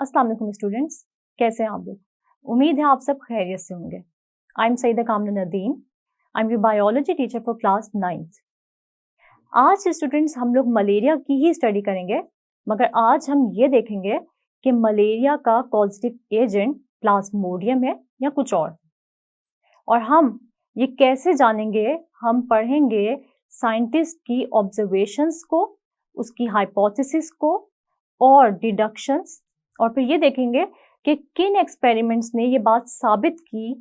अस्सलाम वालेकुम स्टूडेंट्स, कैसे हैं आप लोग? उम्मीद है आप सब खैरियत से होंगे। आई एम सईदा कामना Nadeem, I am your biology teacher for class 9th। आज स्टूडेंट्स हम लोग मलेरिया की ही स्टडी करेंगे, मगर आज हम ये देखेंगे कि मलेरिया का कॉजेटिव एजेंट प्लाज्मोडियम है या कुछ और हम ये कैसे जानेंगे? हम पढ़ेंगे साइंटिस्ट की ऑब्जर्वेशंस को, उसकी हाइपोथेसिस को और डिडक्शंस, और फिर ये देखेंगे कि किन एक्सपेरिमेंट्स ने ये बात साबित की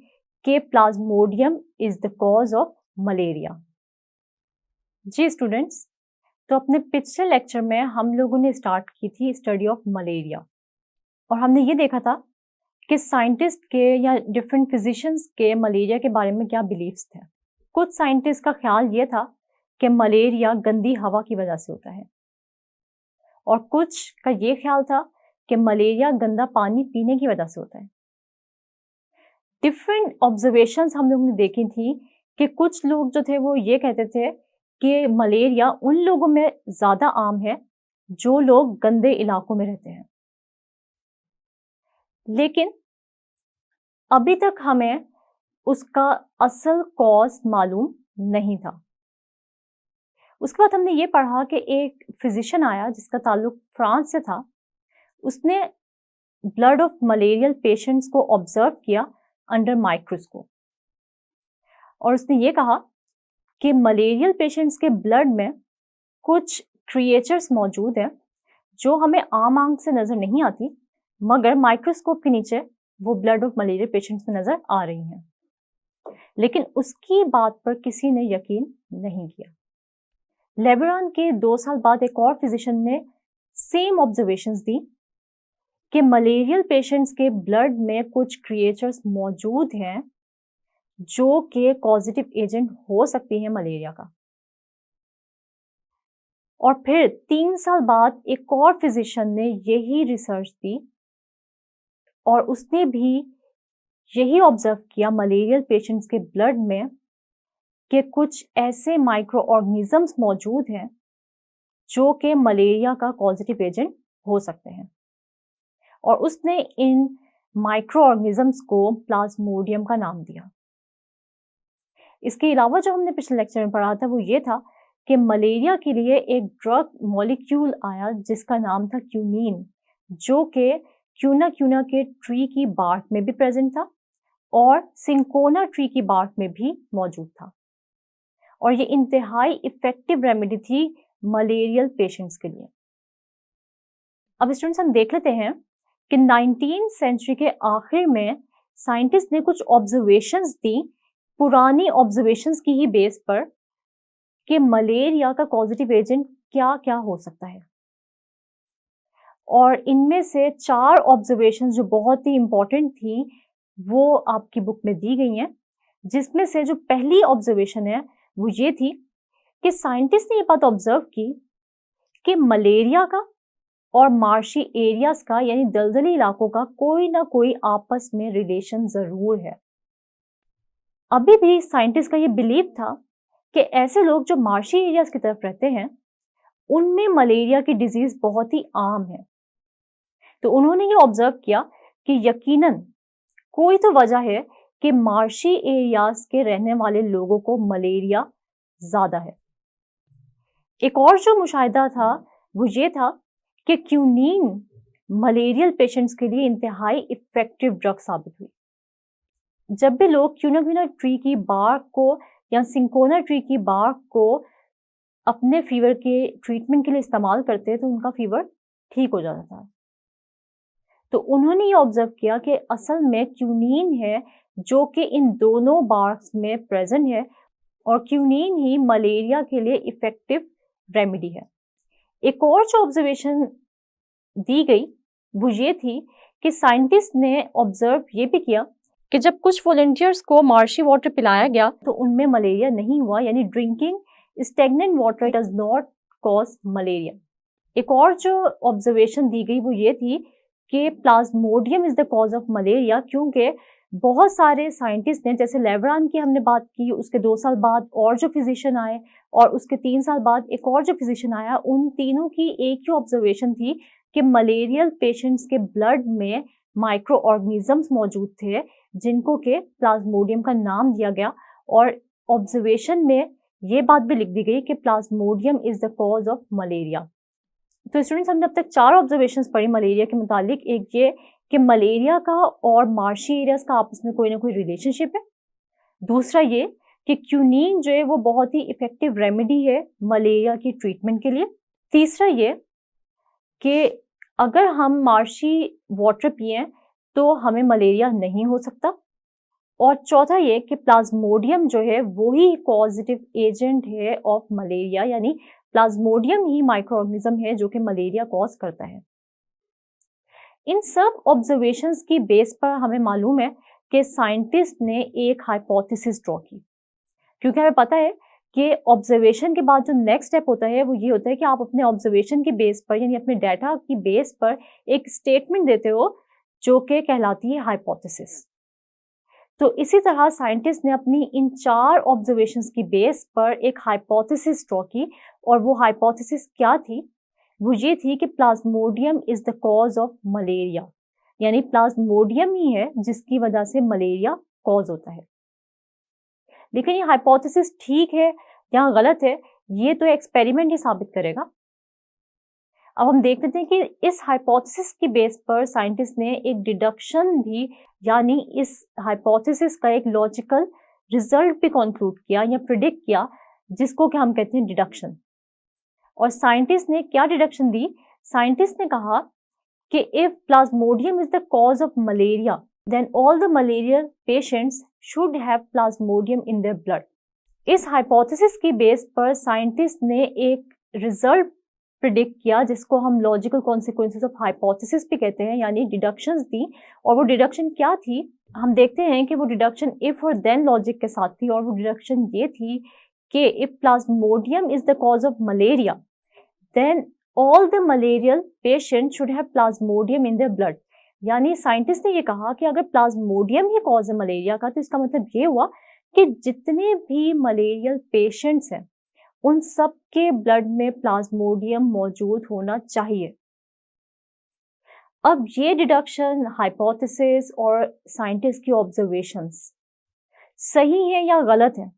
कि Plasmodium is the cause of malaria. जी स्टूडेंट्स, तो अपने पिछले लेक्चर में हम लोगों ने स्टार्ट की थी स्टडी ऑफ मलेरिया, और हमने ये देखा था कि साइंटिस्ट के या डिफरेंट फिजिशियंस के मलेरिया के बारे में क्या बिलीव्स थे। कुछ साइंटिस्ट का ख्याल ये था कि मलेरिया गंदी हवा की वजह से होता है, और कुछ का ये ख्याल था कि मलेरिया गंदा पानी पीने की वजह से होता है। डिफरेंट ऑब्जर्वेशंस हम लोगों ने देखी थी कि कुछ लोग जो थे वो ये कहते थे कि मलेरिया उन लोगों में ज्यादा आम है जो लोग गंदे इलाकों में रहते हैं, लेकिन अभी तक हमें उसका असल कॉज मालूम नहीं था। उसके बाद हमने ये पढ़ा कि एक फिजिशियन आया जिसका ताल्लुक फ्रांस से था। उसने ब्लड ऑफ मलेरियल पेशेंट्स को ऑब्जर्व किया अंडर माइक्रोस्कोप, और उसने ये कहा कि मलेरियल पेशेंट्स के ब्लड में कुछ क्रिएचर्स मौजूद हैं जो हमें आम आंख से नजर नहीं आती, मगर माइक्रोस्कोप के नीचे वो ब्लड ऑफ मलेरिया पेशेंट्स में नजर आ रही हैं। लेकिन उसकी बात पर किसी ने यकीन नहीं किया। लेबरॉन के 2 साल बाद एक और फिजिशियन ने सेम ऑब्जर्वेशंस दी कि मलेरियल पेशेंट्स के ब्लड में कुछ क्रिएचर्स मौजूद हैं जो कि कॉजेटिव एजेंट हो सकती हैं मलेरिया का। और फिर 3 साल बाद एक और फिजिशियन ने यही रिसर्च दी, और उसने भी यही ऑब्जर्व किया मलेरियल पेशेंट्स के ब्लड में कि कुछ ऐसे माइक्रो ऑर्गेनिजम्स मौजूद हैं जो कि मलेरिया का पॉजिटिव एजेंट हो सकते हैं, और उसने इन माइक्रो ऑर्गेनिजम्स को प्लाज्मोडियम का नाम दिया। इसके अलावा जो हमने पिछले लेक्चर में पढ़ा था वो ये था कि मलेरिया के लिए एक ड्रग मॉलिक्यूल आया जिसका नाम था क्यूनीन, जो कि क्यूना के ट्री की बार्क में भी प्रेजेंट था और सिंकोना ट्री की बार्क में भी मौजूद था, और ये इंतहाई इफेक्टिव रेमेडी थी मलेरियल पेशेंट्स के लिए। अब स्टूडेंट्स हम देख लेते हैं कि 19th सेंचुरी के आखिर में साइंटिस्ट ने कुछ ऑब्जर्वेशंस दी पुरानी ऑब्जर्वेशंस की ही बेस पर कि मलेरिया का पॉजिटिव एजेंट क्या क्या हो सकता है, और इनमें से 4 ऑब्जर्वेशंस जो बहुत ही इंपॉर्टेंट थी वो आपकी बुक में दी गई हैं। जिसमें से जो पहली ऑब्जर्वेशन है वो ये थी कि साइंटिस्ट ने ये बात ऑब्जर्व की कि मलेरिया का और मार्शी एरियाज का यानी दलदली इलाकों का कोई ना कोई आपस में रिलेशन जरूर है। अभी भी साइंटिस्ट का ये बिलीव था कि ऐसे लोग जो मार्शी एरियाज की तरफ रहते हैं उनमें मलेरिया की डिजीज बहुत ही आम है। तो उन्होंने ये ऑब्जर्व किया कि यकीनन कोई तो वजह है कि मार्शी एरियाज के रहने वाले लोगों को मलेरिया ज्यादा है। एक और जो मुशाहिदा था वो ये था कि क्यूनीन मलेरियल पेशेंट्स के लिए इंतहाई इफेक्टिव ड्रग साबित हुई। जब भी लोग क्यूना ट्री की बार्क को या सिंकोना ट्री की बार्क को अपने फीवर के ट्रीटमेंट के लिए इस्तेमाल करते तो उनका फीवर ठीक हो जाता था। तो उन्होंने ये ऑब्जर्व किया कि असल में क्यूनीन है जो कि इन दोनों बार्क्स में प्रेजेंट है, और क्यूनीन ही मलेरिया के लिए इफेक्टिव रेमेडी है। एक और जो ऑब्जर्वेशन दी गई वो ये थी कि साइंटिस्ट ने ऑब्जर्व ये भी किया कि जब कुछ वॉलंटियर्स को मार्शी वाटर पिलाया गया तो उनमें मलेरिया नहीं हुआ, यानी drinking stagnant water does not cause malaria. एक और जो ऑब्जर्वेशन दी गई वो ये थी कि Plasmodium is the cause of malaria, क्योंकि बहुत सारे साइंटिस्ट ने, जैसे लेबरॉन की हमने बात की, उसके 2 साल बाद और जो फिजिशियन आए और उसके 3 साल बाद एक और जो फिजिशियन आया, उन तीनों की एक ही ऑब्जर्वेशन थी कि मलेरियल पेशेंट्स के ब्लड में माइक्रो ऑर्गेनिजम्स मौजूद थे जिनको के प्लाज्मोडियम का नाम दिया गया, और ऑब्जर्वेशन में ये बात भी लिख दी गई कि Plasmodium is the cause of malaria. तो स्टूडेंट्स, हमने अब तक 4 ऑब्जर्वेशंस पढ़ी मलेरिया के मुतालिक। एक ये कि मलेरिया का और मार्शी एरियाज का आपस में कोई ना कोई रिलेशनशिप है। दूसरा ये कि क्यूनीन जो है वो बहुत ही इफेक्टिव रेमेडी है मलेरिया की ट्रीटमेंट के लिए। तीसरा ये कि अगर हम मार्शी वाटर पिए तो हमें मलेरिया नहीं हो सकता। और चौथा ये कि प्लाज्मोडियम जो है वो ही पॉजिटिव एजेंट है ऑफ मलेरिया, यानी प्लाज्मोडियम ही माइक्रो ऑर्गेनिज्म है जो कि मलेरिया कॉज करता है। इन सब ऑब्जर्वेशंस की बेस पर हमें मालूम है कि साइंटिस्ट ने एक हाइपोथेसिस ड्रॉ की, क्योंकि हमें पता है कि ऑब्जर्वेशन के बाद जो नेक्स्ट स्टेप होता है वो ये होता है कि आप अपने ऑब्जर्वेशन की बेस पर, यानी अपने डाटा की बेस पर एक स्टेटमेंट देते हो जो कि कहलाती है हाइपोथेसिस। तो इसी तरह साइंटिस्ट ने अपनी इन 4 ऑब्जर्वेशंस की बेस पर एक हाइपोथेसिस ड्रॉ की, और वो हाइपोथेसिस क्या थी? वो ये थी कि Plasmodium is the cause of malaria, यानी प्लाज्मोडियम ही है जिसकी वजह से मलेरिया कॉज होता है। लेकिन ये हाइपोथेसिस ठीक है या गलत है, ये तो एक्सपेरिमेंट ही साबित करेगा। अब हम देख लेते हैं कि इस हाइपोथेसिस की बेस पर साइंटिस्ट ने एक डिडक्शन भी, यानी इस हाइपोथेसिस का एक लॉजिकल रिजल्ट भी कंक्लूड किया या प्रिडिक्ट किया, जिसको कि हम कहते हैं डिडक्शन। और साइंटिस्ट ने क्या डिडक्शन दी? साइंटिस्ट ने कहा कि if Plasmodium is the cause of malaria then all the malarial patients should have Plasmodium in their blood. इस हाइपोथेसिस की बेस पर साइंटिस्ट ने एक रिजल्ट प्रिडिक्ट किया जिसको हम लॉजिकल कॉन्सिक्वेंसेस ऑफ हाइपोथेसिस भी कहते हैं, यानी डिडक्शंस दी। और वो डिडक्शन क्या थी? हम देखते हैं कि वो डिडक्शन इफ और देन लॉजिक के साथ थी, और वो डिडक्शन ये थी कि if Plasmodium is the cause of malaria then all the malarial patient should have Plasmodium in their blood. यानी साइंटिस्ट ने ये कहा कि अगर प्लाज्मोडियम ही कॉज है मलेरिया का, तो इसका मतलब ये हुआ कि जितने भी मलेरियल पेशेंट्स हैं उन सब के ब्लड में प्लाज्मोडियम मौजूद होना चाहिए। अब ये डिडक्शन, हाइपोथेसिस और साइंटिस्ट की ऑब्जर्वेशंस सही है या गलत है,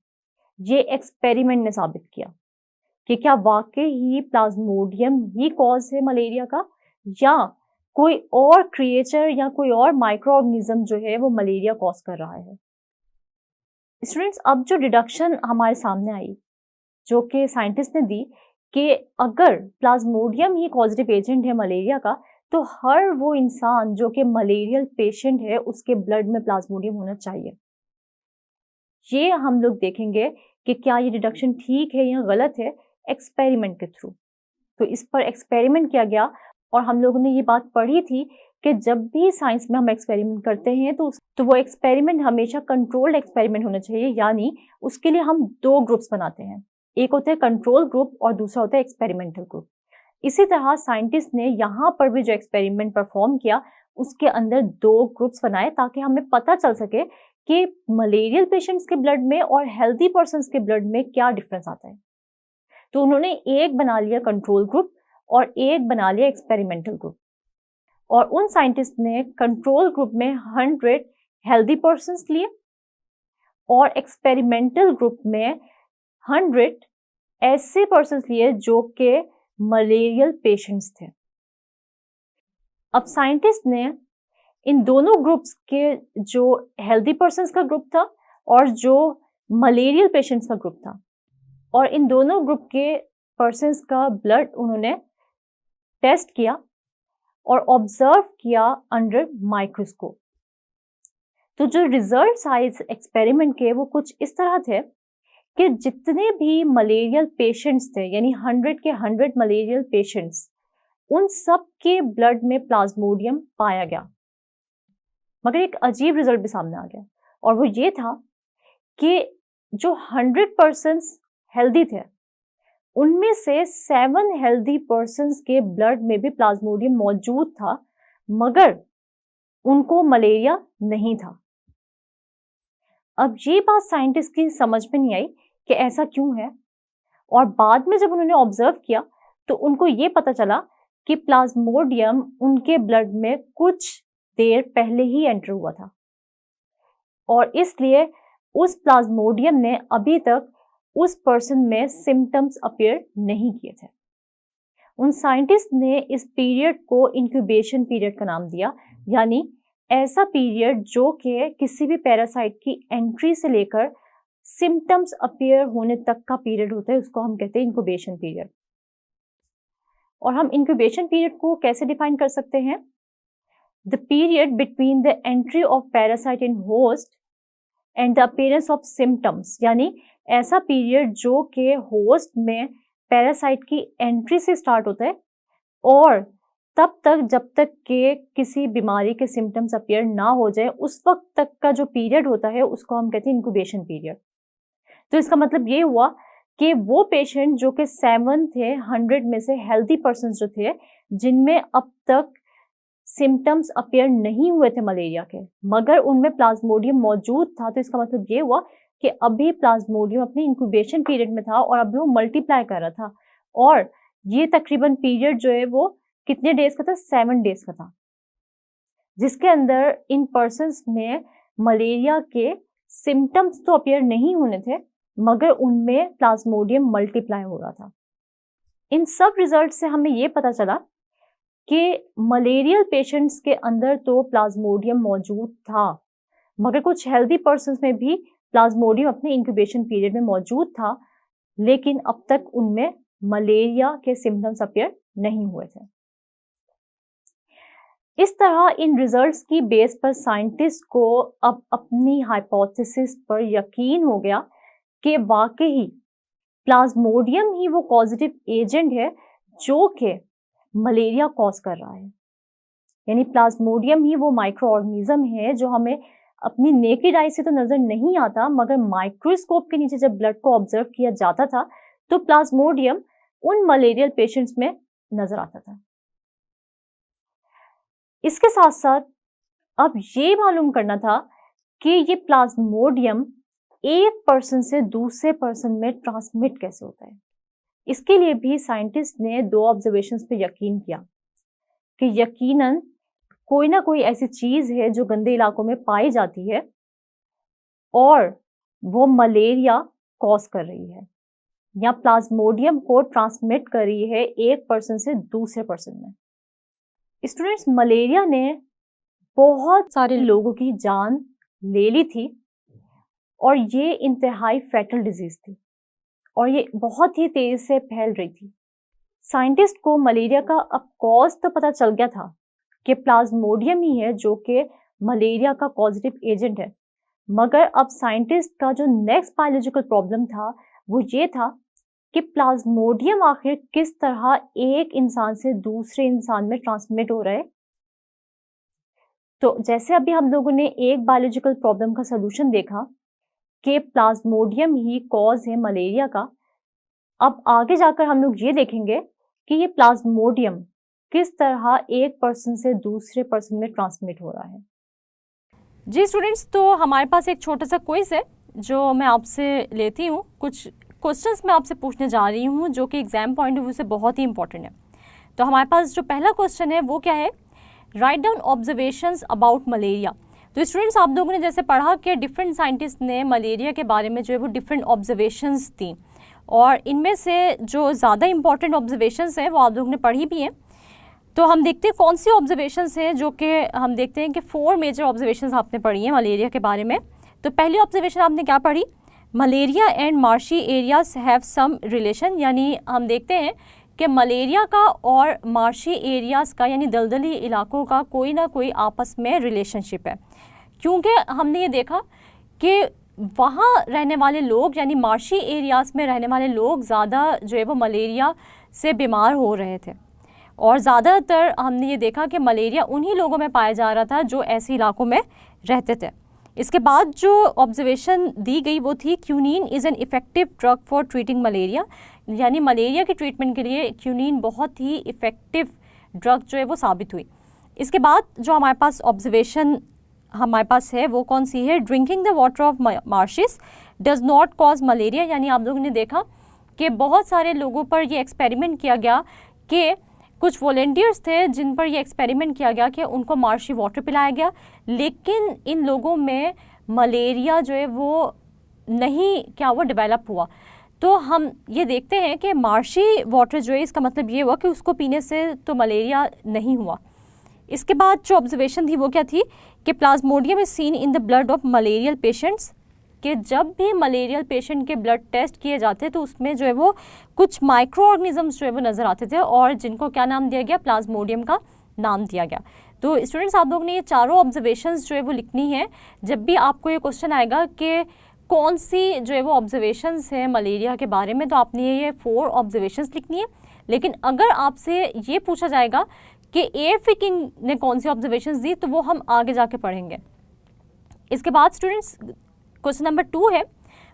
ये एक्सपेरिमेंट ने साबित किया कि क्या वाकई ही प्लाज्मोडियम ही कॉज है मलेरिया का, या कोई और क्रिएचर या कोई और माइक्रो ऑर्गेनिज्म जो है वो मलेरिया कॉज कर रहा है। स्टूडेंट्स, अब जो डिडक्शन हमारे सामने आई जो कि साइंटिस्ट ने दी कि अगर प्लाज्मोडियम ही पॉजिटिव एजेंट है मलेरिया का, तो हर वो इंसान जो कि मलेरियल पेशेंट है उसके ब्लड में प्लाज्मोडियम होना चाहिए। ये हम लोग देखेंगे कि क्या ये डिडक्शन ठीक है या गलत है एक्सपेरिमेंट के थ्रू। तो इस पर एक्सपेरिमेंट किया गया, और हम लोगों ने ये बात पढ़ी थी कि जब भी साइंस में हम एक्सपेरिमेंट करते हैं तो वो एक्सपेरिमेंट हमेशा कंट्रोल्ड एक्सपेरिमेंट होना चाहिए, यानी उसके लिए हम 2 ग्रुप्स बनाते हैं, एक होता है कंट्रोल ग्रुप और दूसरा होता है एक्सपेरिमेंटल ग्रुप। इसी तरह साइंटिस्ट ने यहाँ पर भी जो एक्सपेरिमेंट परफॉर्म किया उसके अंदर 2 ग्रुप्स बनाए ताकि हमें पता चल सके कि मलेरियल पेशेंट्स के ब्लड में और हेल्दी पर्सन्स के ब्लड में क्या डिफरेंस आता है। तो उन्होंने एक बना लिया कंट्रोल ग्रुप और एक बना लिया एक्सपेरिमेंटल ग्रुप। और उन साइंटिस्ट ने कंट्रोल ग्रुप में 100 हेल्दी पर्सन्स लिए और एक्सपेरिमेंटल ग्रुप में 100 ऐसे पर्सन्स लिए जो कि मलेरियल पेशेंट्स थे। अब साइंटिस्ट ने इन दोनों ग्रुप्स के जो हेल्दी पर्सन्स का ग्रुप था और जो मलेरियल पेशेंट्स का ग्रुप था, और इन दोनों ग्रुप के पर्सन्स का ब्लड उन्होंने टेस्ट किया और ऑब्जर्व किया अंडर माइक्रोस्कोप। तो जो रिजल्ट्स आए इस एक्सपेरिमेंट के वो कुछ इस तरह थे कि जितने भी मलेरियल पेशेंट्स थे, यानी 100 के 100 मलेरियल पेशेंट्स, उन सब के ब्लड में प्लाज्मोडियम पाया गया। मगर एक अजीब रिजल्ट भी सामने आ गया, और वो ये था कि जो 100% हेल्दी थे उनमें से 7 हेल्दी पर्सन्स के ब्लड में भी प्लाज्मोडियम मौजूद था, मगर उनको मलेरिया नहीं था। अब ये बात साइंटिस्ट की समझ में नहीं आई कि ऐसा क्यों है, और बाद में जब उन्होंने ऑब्जर्व किया तो उनको ये पता चला कि प्लाज्मोडियम उनके ब्लड में कुछ देर पहले ही एंटर हुआ था और इसलिए उस प्लाज्मोडियम ने अभी तक उस पर्सन में सिम्टम्स अपीयर नहीं किए थे। उन साइंटिस्ट ने इस पीरियड को इंक्यूबेशन पीरियड का नाम दिया, यानी ऐसा पीरियड जो कि किसी भी पैरासाइट की एंट्री से लेकर सिम्टम्स अपीयर होने तक का पीरियड होता है, उसको हम कहते हैं इंक्यूबेशन पीरियड। और हम इंक्यूबेशन पीरियड को कैसे डिफाइन कर सकते हैं? The period between the entry of parasite in host and the appearance of symptoms, यानी ऐसा पीरियड जो कि होस्ट में पैरासाइट की एंट्री से स्टार्ट होता है और तब तक जब तक के किसी बीमारी के सिम्टम्स अपीयर ना हो जाए, उस वक्त तक का जो पीरियड होता है उसको हम कहते हैं इंक्यूबेशन पीरियड। तो इसका मतलब ये हुआ कि वो पेशेंट जो कि 7 थे 100 में से हेल्दी पर्सन जो थे, जिनमें अब तक सिम्टम्स अपीयर नहीं हुए थे मलेरिया के, मगर उनमें प्लाज्मोडियम मौजूद था, तो इसका मतलब ये हुआ कि अभी प्लाज्मोडियम अपने इंक्यूबेशन पीरियड में था और अभी वो मल्टीप्लाई कर रहा था। और ये तकरीबन पीरियड जो है वो कितने डेज का था? 7 डेज का था, जिसके अंदर इन पर्सन्स में मलेरिया के सिम्टम्स तो अपीयर नहीं होने थे, मगर उनमें प्लाज्मोडियम मल्टीप्लाई हो रहा था। इन सब रिजल्ट से हमें ये पता चला कि मलेरियल पेशेंट्स के अंदर तो प्लाज्मोडियम मौजूद था, मगर कुछ हेल्दी पर्सन्स में भी प्लाज्मोडियम अपने इंक्यूबेशन पीरियड में मौजूद था, लेकिन अब तक उनमें मलेरिया के सिम्टम्स अपीयर नहीं हुए थे। इस तरह इन रिजल्ट्स की बेस पर साइंटिस्ट को अब अपनी हाइपोथेसिस पर यकीन हो गया कि वाकई प्लाज्मोडियम ही वो पॉजिटिव एजेंट है जो कि मलेरिया कॉज कर रहा है। यानी प्लाज्मोडियम ही वो माइक्रो ऑर्गेनिज्म है जो हमें अपनी नेकेड आई से तो नजर नहीं आता, मगर माइक्रोस्कोप के नीचे जब ब्लड को ऑब्जर्व किया जाता था तो प्लाज्मोडियम उन मलेरियल पेशेंट्स में नजर आता था। इसके साथ साथ अब ये मालूम करना था कि ये प्लाज्मोडियम एक पर्सन से दूसरे पर्सन में ट्रांसमिट कैसे होता है। इसके लिए भी साइंटिस्ट ने 2 ऑब्जर्वेशंस पे यकीन किया कि यकीनन कोई ना कोई ऐसी चीज है जो गंदे इलाकों में पाई जाती है और वो मलेरिया कॉज कर रही है या प्लाज्मोडियम को ट्रांसमिट कर रही है एक पर्सन से दूसरे पर्सन में। स्टूडेंट्स, मलेरिया ने बहुत सारे लोगों की जान ले ली थी और ये इंतहाई फैटल डिजीज थी और ये बहुत ही तेजी से फैल रही थी। साइंटिस्ट को मलेरिया का अब कॉज तो पता चल गया था कि प्लाज्मोडियम ही है जो कि मलेरिया का पॉजिटिव एजेंट है, मगर अब साइंटिस्ट का जो नेक्स्ट बायोलॉजिकल प्रॉब्लम था वो ये था कि प्लाज्मोडियम आखिर किस तरह एक इंसान से दूसरे इंसान में ट्रांसमिट हो रहा है। तो जैसे अभी हम लोगों ने एक बायोलॉजिकल प्रॉब्लम का सलूशन देखा कि प्लाज्मोडियम ही कॉज है मलेरिया का, अब आगे जाकर हम लोग ये देखेंगे कि ये प्लाज्मोडियम किस तरह एक पर्सन से दूसरे पर्सन में ट्रांसमिट हो रहा है। जी स्टूडेंट्स, तो हमारे पास एक छोटा सा क्विज है जो मैं आपसे लेती हूँ। कुछ क्वेश्चंस मैं आपसे पूछने जा रही हूँ जो कि एग्जाम पॉइंट ऑफ व्यू से बहुत ही इंपॉर्टेंट है। तो हमारे पास जो पहला क्वेश्चन है वो क्या है? Write down observations about malaria. तो स्टूडेंट्स, आप लोगों ने जैसे पढ़ा कि डिफरेंट साइंटिस्ट ने मलेरिया के बारे में जो है वो डिफरेंट ऑब्जर्वेशंस दी और इनमें से जो ज़्यादा इंपॉर्टेंट ऑब्जर्वेशंस हैं वो आप लोगों ने पढ़ी भी हैं। तो हम देखते हैं कौन सी ऑब्जर्वेशंस हैं, जो कि हम देखते हैं कि 4 मेजर ऑब्जर्वेशंस आपने पढ़ी हैं मलेरिया के बारे में। तो पहली ऑब्जर्वेशन आपने क्या पढ़ी? Malaria and marshy areas have some relation, यानी हम देखते हैं कि मलेरिया का और मार्शी एरियाज़ का यानी दलदली इलाकों का कोई ना कोई आपस में रिलेशनशिप है, क्योंकि हमने ये देखा कि वहाँ रहने वाले लोग यानी मार्शी एरियाज़ में रहने वाले लोग ज़्यादा जो है वो मलेरिया से बीमार हो रहे थे और ज़्यादातर हमने ये देखा कि मलेरिया उन्हीं लोगों में पाया जा रहा था जो ऐसे इलाकों में रहते थे। इसके बाद जो ऑब्जर्वेशन दी गई वो थी quinine is an effective drug for treating malaria, यानी मलेरिया के ट्रीटमेंट के लिए क्यूनिन बहुत ही इफ़ेक्टिव ड्रग जो है वो साबित हुई। इसके बाद जो हमारे पास ऑब्जर्वेशन हमारे पास है वो कौन सी है? Drinking the water of marshes does not cause malaria, यानी आप लोगों ने देखा कि बहुत सारे लोगों पर ये एक्सपेरिमेंट किया गया कि कुछ वॉलेंटियर्स थे जिन पर ये एक्सपेरिमेंट किया गया कि उनको मार्शी वाटर पिलाया गया, लेकिन इन लोगों में मलेरिया जो है वो नहीं क्या हुआ, डेवलप हुआ। तो हम ये देखते हैं कि मार्शी वाटर जो है, इसका मतलब ये हुआ कि उसको पीने से तो मलेरिया नहीं हुआ। इसके बाद जो ऑब्जर्वेशन थी वो क्या थी कि Plasmodium is seen in the blood of malarial patients, कि जब भी मलेरियल पेशेंट के ब्लड टेस्ट किए जाते तो उसमें जो है वो कुछ माइक्रो ऑर्गेनिजम्स जो है वो नज़र आते थे, और जिनको क्या नाम दिया गया, प्लाज्मोडियम का नाम दिया गया। तो स्टूडेंट्स, आप लोग ने ये चारों ऑब्जर्वेशंस जो है वो लिखनी है। जब भी आपको ये क्वेश्चन आएगा कि कौन सी जो है वो ऑब्जर्वेशंस हैं मलेरिया के बारे में, तो आपने ये 4 ऑब्जर्वेशंस लिखनी है। लेकिन अगर आपसे ये पूछा जाएगा कि A.F. किंग ने कौन सी ऑब्जर्वेशंस दी, तो वो हम आगे जाके पढ़ेंगे। इसके बाद स्टूडेंट्स, क्वेश्चन नंबर 2 है,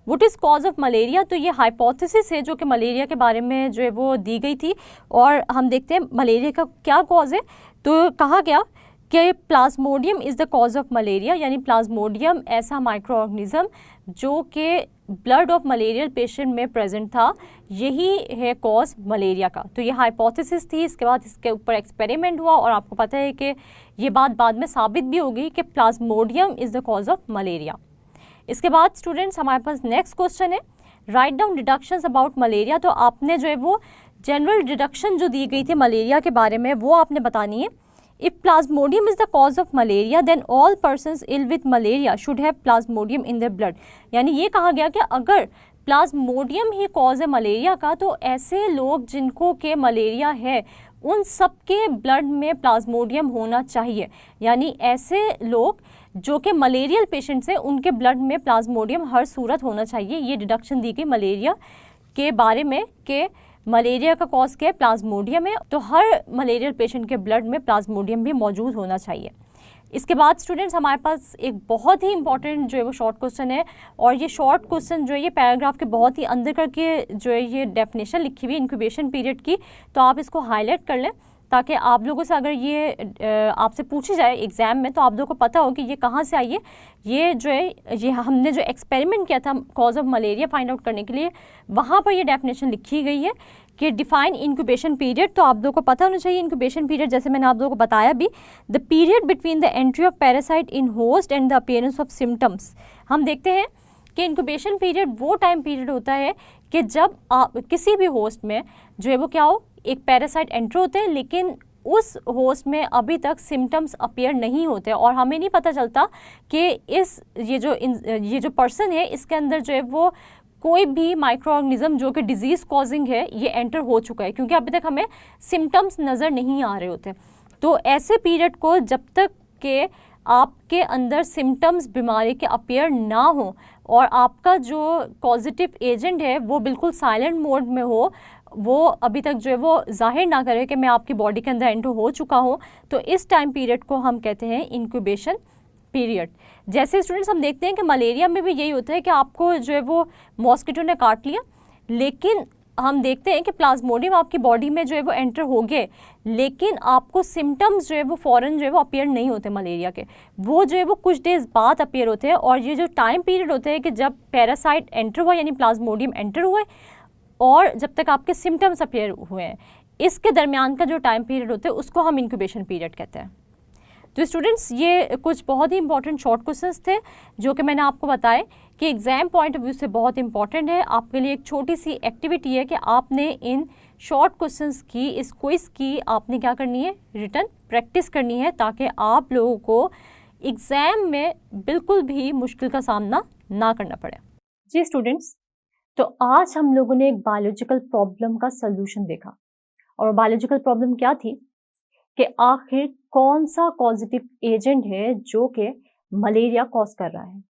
what is cause of malaria. तो ये हाइपोथेसिस है जो कि मलेरिया के बारे में जो है वो दी गई थी, और हम देखते हैं मलेरिया का क्या कॉज है। तो कहा गया कि Plasmodium is the cause of malaria, यानी प्लाज्मोडियम ऐसा माइक्रो ऑर्गेनिज्म जो कि ब्लड ऑफ मलेरियल पेशेंट में प्रेजेंट था, यही है कॉज मलेरिया का। तो ये हाइपोथेसिस थी, इसके बाद इसके ऊपर एक्सपेरिमेंट हुआ, और आपको पता है कि ये बात बाद में साबित भी होगी कि Plasmodium is the cause of malaria. इसके बाद स्टूडेंट्स, हमारे पास नेक्स्ट क्वेश्चन है, write down deductions about malaria. तो आपने जो है वो जनरल डिडक्शन जो दी गई थी मलेरिया के बारे में वो आपने बतानी है। If Plasmodium is the cause of malaria then all persons ill with malaria should have Plasmodium in their blood. यानी ये कहा गया कि अगर प्लाज्मोडियम ही कॉज है मलेरिया का, तो ऐसे लोग जिनको के मलेरिया है उन सबके ब्लड में प्लाज्मोडियम होना चाहिए। यानी ऐसे लोग जो कि मलेरियल पेशेंट्स हैं उनके ब्लड में प्लाज्मोडियम हर सूरत होना चाहिए। ये डिडक्शन दी गई मलेरिया के बारे में कि मलेरिया का कॉज क्या है, प्लाज्मोडियम है, तो हर मलेरियल पेशेंट के ब्लड में प्लाज्मोडियम भी मौजूद होना चाहिए। इसके बाद स्टूडेंट्स, हमारे पास एक बहुत ही इंपॉर्टेंट जो है वो शॉर्ट क्वेश्चन है, और ये शॉर्ट क्वेश्चन जो है ये पैराग्राफ के बहुत ही अंदर करके जो है ये डेफिनेशन लिखी हुई है इंक्यूबेशन पीरियड की, तो आप इसको हाईलाइट कर लें ताकि आप लोगों से अगर ये आपसे पूछी जाए एग्ज़ाम में तो आप लोगों को पता हो कि ये कहाँ से आई है। ये जो है ये हमने जो एक्सपेरिमेंट किया था cause of malaria find out करने के लिए, वहाँ पर ये डेफिनेशन लिखी गई है कि डिफाइन इंक्यूबेशन पीरियड। तो आप लोगों को पता होना चाहिए इंक्यूबेशन पीरियड, जैसे मैंने आप लोगों को बताया भी, the period between the entry of parasite in host and the appearance of symptoms. हम देखते हैं कि इंक्यूबेशन पीरियड वो टाइम पीरियड होता है कि जब आप किसी भी होस्ट में जो है वो क्या हो, एक पैरासाइट एंटर होते हैं, लेकिन उस होस्ट में अभी तक सिम्टम्स अपीयर नहीं होते और हमें नहीं पता चलता कि ये जो पर्सन है इसके अंदर जो है वो कोई भी माइक्रो ऑर्गेनिज्म जो कि डिजीज़ कॉजिंग है ये एंटर हो चुका है, क्योंकि अभी तक हमें सिम्टम्स नज़र नहीं आ रहे होते। तो ऐसे पीरियड को जब तक के आपके अंदर सिम्टम्स बीमारी के अपीयर ना हो और आपका जो पॉजिटिव एजेंट है वो बिल्कुल साइलेंट मोड में हो, वो अभी तक जो है वो जाहिर ना करे कि मैं आपकी बॉडी के अंदर एंटर हो चुका हूँ, तो इस टाइम पीरियड को हम कहते हैं इंक्यूबेशन पीरियड। जैसे स्टूडेंट्स हम देखते हैं कि मलेरिया में भी यही होता है कि आपको जो है वो मॉस्किटो ने काट लिया, लेकिन हम देखते हैं कि प्लाज्मोडियम आपकी बॉडी में जो है वो एंटर हो गए, लेकिन आपको सिम्टम्स जो है वो फ़ौरन जो है वो अपीयर नहीं होते मलेरिया के, वो जो है वो कुछ डेज़ बाद अपीयर होते हैं। और ये जो टाइम पीरियड होते हैं कि जब पैरासाइट एंटर हुआ यानी प्लाज्मोडियम एंटर हुए और जब तक आपके सिम्टम्स अपीयर हुए हैं, इसके दरमियान का जो टाइम पीरियड होता है उसको हम इंक्यूबेशन पीरियड कहते हैं। तो स्टूडेंट्स ये कुछ बहुत ही इंपॉर्टेंट शॉर्ट क्वेश्चंस थे जो कि मैंने आपको बताए कि एग्ज़ाम पॉइंट ऑफ व्यू से बहुत इंपॉर्टेंट है। आपके लिए एक छोटी सी एक्टिविटी है कि आपने इन शॉर्ट क्वेश्चंस की, इस क्विज़ की आपने क्या करनी है, रिटन प्रैक्टिस करनी है, ताकि आप लोगों को एग्ज़ाम में बिल्कुल भी मुश्किल का सामना ना करना पड़े। जी स्टूडेंट्स, तो आज हम लोगों ने एक बायोलॉजिकल प्रॉब्लम का सल्यूशन देखा, और बायोलॉजिकल प्रॉब्लम क्या थी कि आखिर कौन सा पॉजिटिव एजेंट है जो कि मलेरिया कॉज कर रहा है।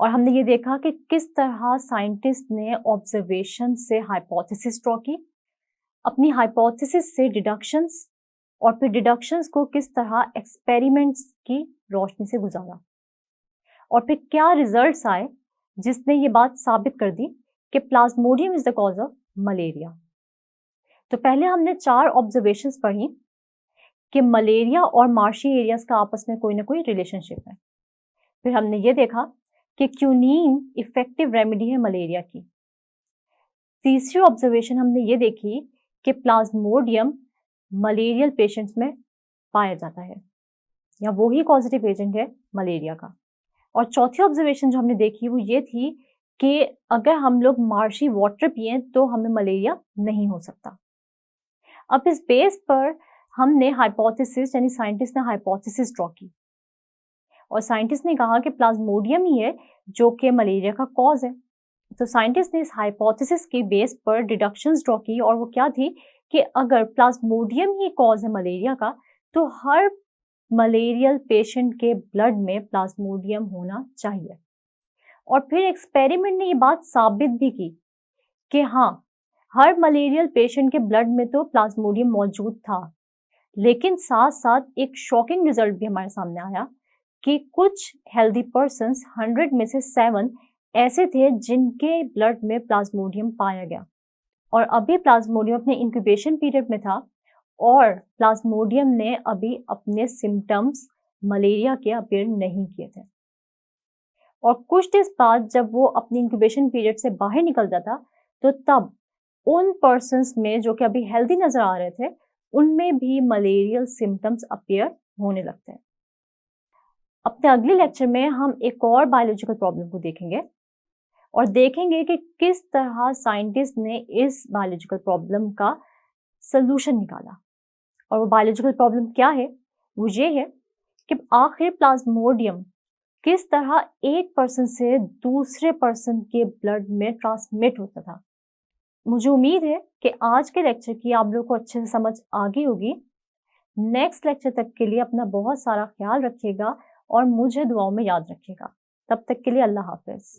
और हमने ये देखा कि किस तरह साइंटिस्ट ने ऑब्जर्वेशन से हाइपोथेसिस ड्रॉ की, अपनी हाइपोथेसिस से डिडक्शंस, और फिर डिडक्शंस को किस तरह एक्सपेरिमेंट्स की रोशनी से गुजारा, और फिर क्या रिजल्ट्स आए जिसने ये बात साबित कर दी कि Plasmodium is the cause of malaria. तो पहले हमने 4 ऑब्जर्वेशंस पढ़ी कि मलेरिया और मार्शी एरियाज का आपस में कोई ना कोई रिलेशनशिप है। फिर हमने ये देखा कि क्यूनीन इफेक्टिव रेमेडी है मलेरिया की। तीसरी ऑब्जर्वेशन हमने ये देखी कि प्लाज्मोडियम मलेरियल पेशेंट्स में पाया जाता है, या वो ही कॉजेटिव एजेंट है मलेरिया का। और चौथी ऑब्जर्वेशन जो हमने देखी वो ये थी कि अगर हम लोग मार्शी वाटर पिए तो हमें मलेरिया नहीं हो सकता। अब इस बेस पर हमने हाइपोथेसिस, यानी साइंटिस्ट ने हाइपोथेसिस ड्रॉ की, और साइंटिस्ट ने कहा कि प्लाज्मोडियम ही है जो कि मलेरिया का कॉज है। तो साइंटिस्ट ने इस हाइपोथेसिस के बेस पर डिडक्शंस ड्रॉ की, और वो क्या थी कि अगर प्लाज्मोडियम ही कॉज है मलेरिया का, तो हर मलेरियल पेशेंट के ब्लड में प्लाज्मोडियम होना चाहिए। और फिर एक्सपेरिमेंट ने ये बात साबित भी की कि हाँ, हर मलेरियल पेशेंट के ब्लड में तो प्लाज्मोडियम मौजूद था, लेकिन साथ साथ एक शॉकिंग रिजल्ट भी हमारे सामने आया कि कुछ हेल्दी पर्सन्स 100 में से 7 ऐसे थे जिनके ब्लड में प्लाज्मोडियम पाया गया, और अभी प्लाज्मोडियम अपने इंक्यूबेशन पीरियड में था, और प्लाज्मोडियम ने अभी अपने सिम्टम्स मलेरिया के अपीयर नहीं किए थे। और कुछ डेज बाद जब वो अपनी इंक्यूबेशन पीरियड से बाहर निकल जाता, तो तब उन पर्सन्स में जो कि अभी हेल्दी नजर आ रहे थे, उनमें भी मलेरियल सिम्टम्स अपीयर होने लगते हैं। अपने अगले लेक्चर में हम एक और बायोलॉजिकल प्रॉब्लम को देखेंगे, और देखेंगे कि किस तरह साइंटिस्ट ने इस बायोलॉजिकल प्रॉब्लम का सलूशन निकाला। और वो बायोलॉजिकल प्रॉब्लम क्या है? वो ये है कि आखिर प्लाज्मोडियम किस तरह एक पर्सन से दूसरे पर्सन के ब्लड में ट्रांसमिट होता था। मुझे उम्मीद है कि आज के लेक्चर की आप लोगों को अच्छे से समझ आ गई होगी। नेक्स्ट लेक्चर तक के लिए अपना बहुत सारा ख्याल रखिएगा और मुझे दुआओं में याद रखिएगा। तब तक के लिए अल्लाह हाफिज।